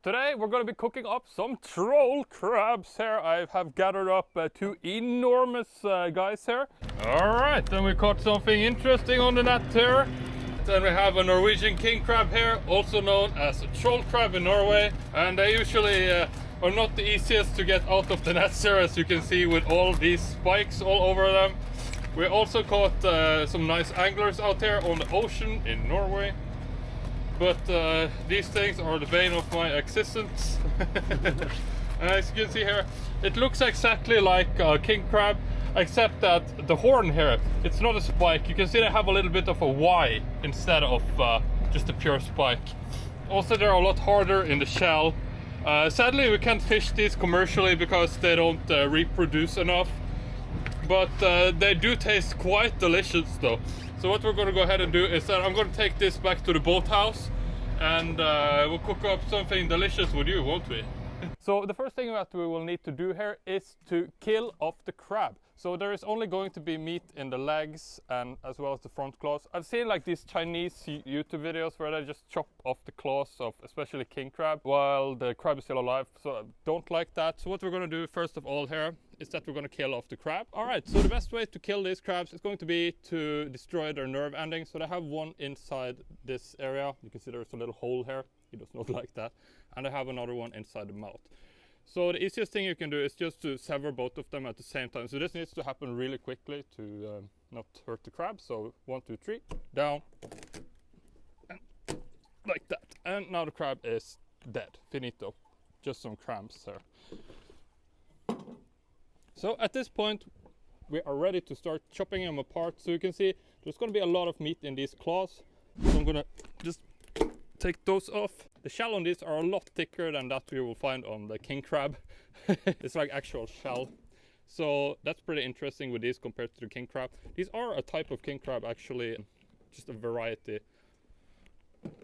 Today we're going to be cooking up some troll crabs here. I have gathered up two enormous guys here. Alright, then we caught something interesting on the net here. Then we have a Norwegian king crab here, also known as a troll crab in Norway. And they usually are not the easiest to get out of the nets here, as you can see with all these spikes all over them. We also caught some nice anglers out there on the ocean in Norway. But these things are the bane of my existence. As you can see here, it looks exactly like a king crab, except that the horn here, it's not a spike. You can see they have a little bit of a Y instead of just a pure spike. Also, they're a lot harder in the shell. Sadly, we can't fish these commercially because they don't reproduce enough. But they do taste quite delicious though. So what we're going to go ahead and do is that I'm going to take this back to the boathouse and we'll cook up something delicious with you, won't we? So the first thing that we will need to do here is to kill off the crab. So there is only going to be meat in the legs and as well as the front claws. I've seen like these Chinese YouTube videos where they just chop off the claws of especially king crab while the crab is still alive. So I don't like that. So what we're going to do first of all here is that we're going to kill off the crab. Alright, so the best way to kill these crabs is going to be to destroy their nerve endings. So they have one inside this area. You can see there's a little hole here. He does not like that. And I have another one inside the mouth. So the easiest thing you can do is just to sever both of them at the same time. So this needs to happen really quickly to not hurt the crab. So 1, 2, 3, down, and like that. And now the crab is dead, finito. Just some cramps there. So at this point, we are ready to start chopping them apart. So you can see there's going to be a lot of meat in these claws. So I'm going to just take those off. The shell on these are a lot thicker than that we will find on the king crab. It's like actual shell. So that's pretty interesting with these compared to the king crab. These are a type of king crab actually, just a variety.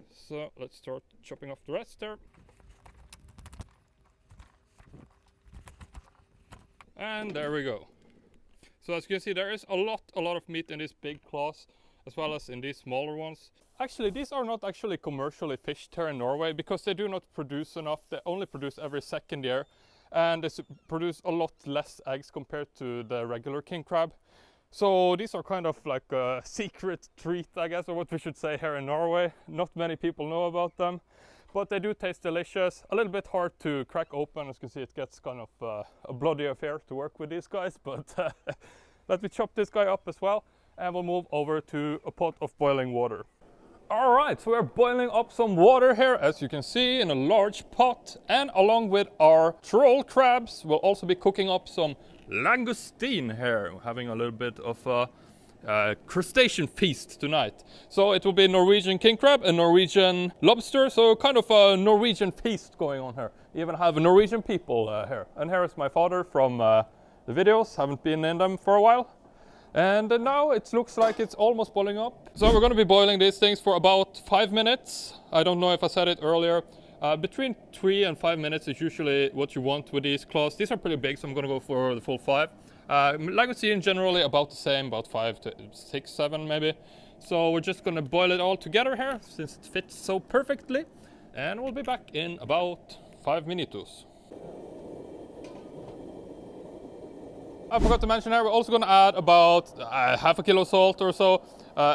So let's start chopping off the rest there. And there we go. So as you can see, there is a lot of meat in these big claws as well as in these smaller ones. Actually, these are not actually commercially fished here in Norway because they do not produce enough. They only produce every second year and they produce a lot less eggs compared to the regular king crab. So these are kind of like a secret treat, I guess, or what we should say here in Norway. Not many people know about them, but they do taste delicious. A little bit hard to crack open. As you can see, it gets kind of a bloody affair to work with these guys, but let me chop this guy up as well and we'll move over to a pot of boiling water. Alright, so we're boiling up some water here, as you can see, in a large pot. And along with our troll crabs, we'll also be cooking up some langoustine here. We're having a little bit of a crustacean feast tonight. So it will be Norwegian king crab and Norwegian lobster, so kind of a Norwegian feast going on here. We even have Norwegian people here. And here is my father from the videos, haven't been in them for a while. And now it looks like it's almost boiling up. So we're going to be boiling these things for about 5 minutes. I don't know if I said it earlier. Between 3 and 5 minutes is usually what you want with these claws. These are pretty big, so I'm going to go for the full 5. Langoustine generally about the same, about 5 to 6, 7 maybe. So we're just going to boil it all together here since it fits so perfectly. And we'll be back in about 5 minutos. I forgot to mention here, we're also going to add about half a kilo salt or so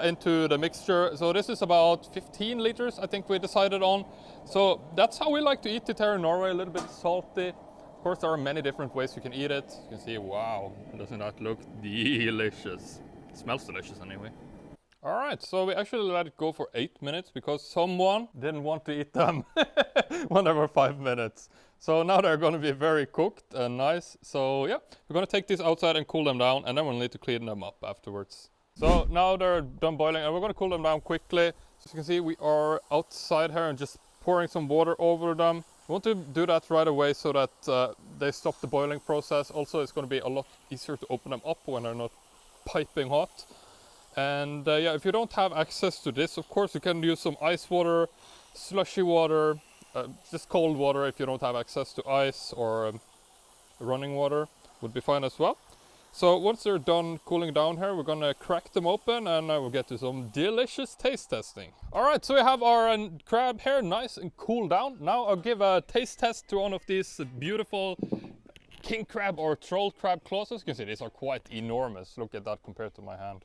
into the mixture. So this is about 15 liters, I think we decided on. So that's how we like to eat it here in Norway, a little bit salty. Of course, there are many different ways you can eat it. You can see, wow, doesn't that look delicious? It smells delicious anyway. Alright, so we actually let it go for 8 minutes because someone didn't want to eat them when they were 5 minutes. So now they're going to be very cooked and nice. So yeah, we're going to take these outside and cool them down, and then we'll need to clean them up afterwards. So now they're done boiling and we're going to cool them down quickly. So you can see we are outside here and just pouring some water over them. We want to do that right away so that they stop the boiling process. Also, it's going to be a lot easier to open them up when they're not piping hot. And yeah, if you don't have access to this, of course you can use some ice water, slushy water, just cold water if you don't have access to ice, or running water would be fine as well. So once they're done cooling down here, we're gonna crack them open and we'll get to some delicious taste testing. All right, so we have our crab here nice and cooled down. Now I'll give a taste test to one of these beautiful king crab or troll crab claws. As you can see, these are quite enormous. Look at that compared to my hand.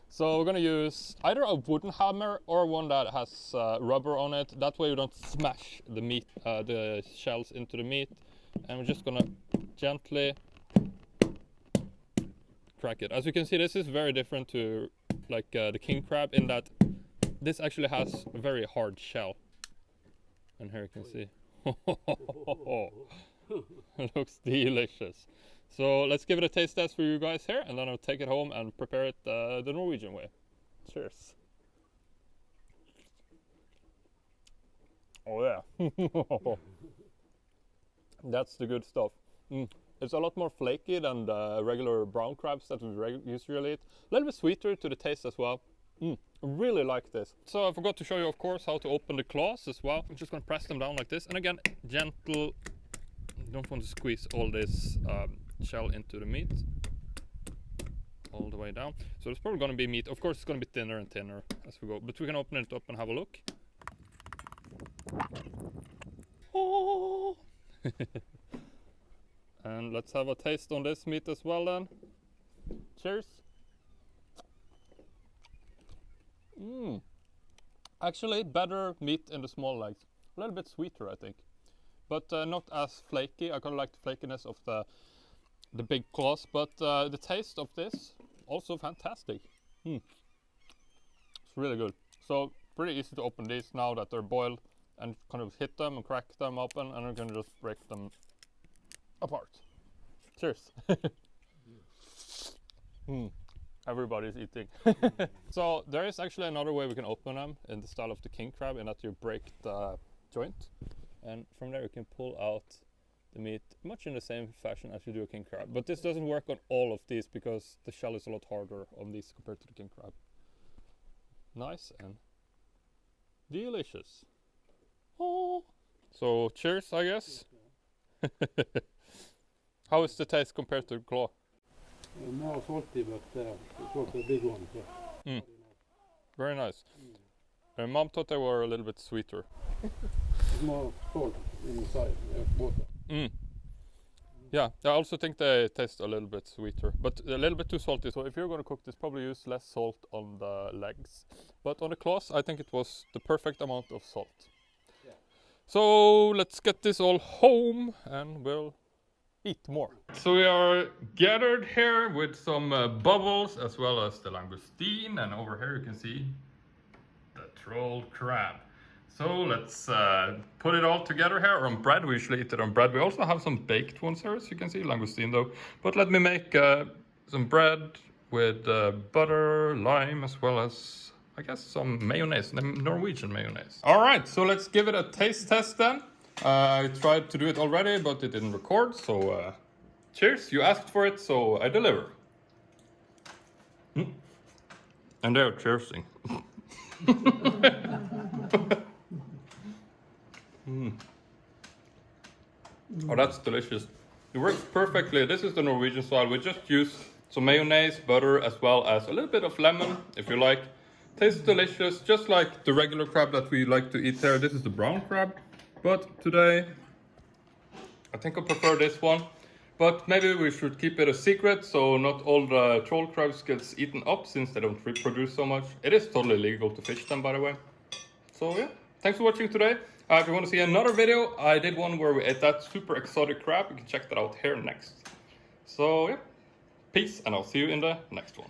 So we're gonna use either a wooden hammer or one that has rubber on it. That way you don't smash the meat, the shells into the meat. And we're just gonna gently crack it. As you can see, this is very different to like the king crab in that this actually has a very hard shell. And here you can see. It looks delicious. So let's give it a taste test for you guys here, and then I'll take it home and prepare it the Norwegian way. Cheers. Oh yeah. That's the good stuff. It's a lot more flaky than the regular brown crabs that we usually eat. A little bit sweeter to the taste as well. I really like this. So I forgot to show you, of course, how to open the claws as well. I'm just going to press them down like this. And again, gentle. You don't want to squeeze all this shell into the meat. All the way down. So there's probably going to be meat. Of course, it's going to be thinner and thinner as we go. But we can open it up and have a look. Oh! And let's have a taste on this meat as well then. Cheers. Actually, better meat in the small legs. A little bit sweeter, I think. But not as flaky. I kind of like the flakiness of the big claws. But the taste of this, also fantastic. It's really good. So, pretty easy to open these now that they're boiled. And kind of hit them and crack them open, and I'm gonna just break them apart. Cheers. Everybody's eating. So there is actually another way we can open them in the style of the king crab, in that you break the joint, and from there you can pull out the meat much in the same fashion as you do a king crab. But this doesn't work on all of these because the shell is a lot harder on these compared to the king crab. Nice and delicious. Oh. So cheers, I guess. How is the taste compared to the claw? More salty, but it's also a big one. So. Very nice. Mom thought they were a little bit sweeter. It's more salt inside water. Yeah, I also think they taste a little bit sweeter, but a little bit too salty. So if you're going to cook this, probably use less salt on the legs. But on the claws, I think it was the perfect amount of salt. So let's get this all home and we'll eat more. So we are gathered here with some bubbles as well as the langoustine, and over here you can see the troll crab. So let's put it all together here on bread. We usually eat it on bread. We also have some baked ones here, as you can see, langoustine though. But let me make some bread with butter, lime, as well as I guess some mayonnaise, Norwegian mayonnaise. All right, so let's give it a taste test then. I tried to do it already, but it didn't record, so cheers. You asked for it, so I deliver. And they're cheersing. Oh, that's delicious. It works perfectly. This is the Norwegian style. We just use some mayonnaise, butter, as well as a little bit of lemon, if you like. Tastes delicious, just like the regular crab that we like to eat here. This is the brown crab, but today I think I prefer this one. But maybe we should keep it a secret, so not all the troll crabs gets eaten up, since they don't reproduce so much. It is totally legal to fish them, by the way. So yeah, thanks for watching today. If you want to see another video, I did one where we ate that super exotic crab. You can check that out here next. So yeah, peace, and I'll see you in the next one.